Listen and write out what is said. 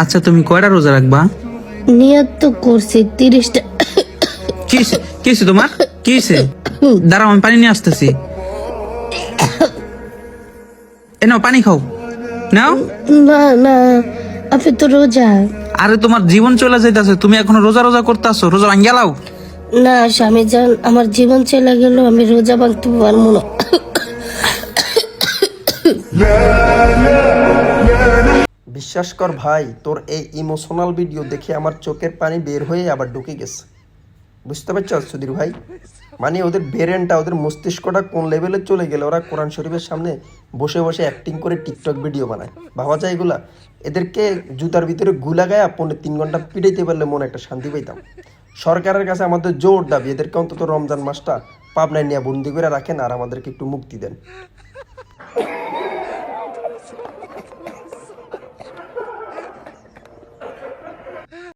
আচ্ছা তুমি কয়টা রোজা রাখবা? নিয়ত তো করছি 30টা। কিসে তোমার কিসে? দাঁড়াও আমি পানি নিয়ে আসতেছি। এ নাও পানি খাও, নাও। না না, আপনি তো রোজা। আরে তোমার জীবন চলে যাইতেছে, তুমি এখনো রোজা রোজা করতেছো, রোজা ভাঙ্গা লাও। না স্বামী জান, আমার জীবন চলে গেল, আমি রোজা ভাঙতে পারবো না। বিশ্বাস কর ভাই, তোর এই ইমোশনাল ভিডিও দেখে আমার চোখের পানি বের হয়ে আবার ঢুকে গেছে। বুঝতে পারছো সুধীর ভাই? মানে ওদের ব্রেনটা, ওদের মস্তিষ্কটা কোন লেভেলে চলে গেলে ওরা কোরআন শরীফের সামনে বসে বসে অ্যাক্টিং করে টিকটক ভিডিও বানায়। ভাবা যায় এগুলা? এদেরকে জুতার ভিতরে গুলা গায়া 3 ঘন্টা পিটাইতে পারলে মনে একটা শান্তি পাইতাম। সরকারের কাছে আমাদের জোর দাবি, এদেরকে অন্তত রমজান মাসটা পাবনায় নিয়ে বন্দি করে রাখেন আর আমাদেরকে একটু মুক্তি দেন।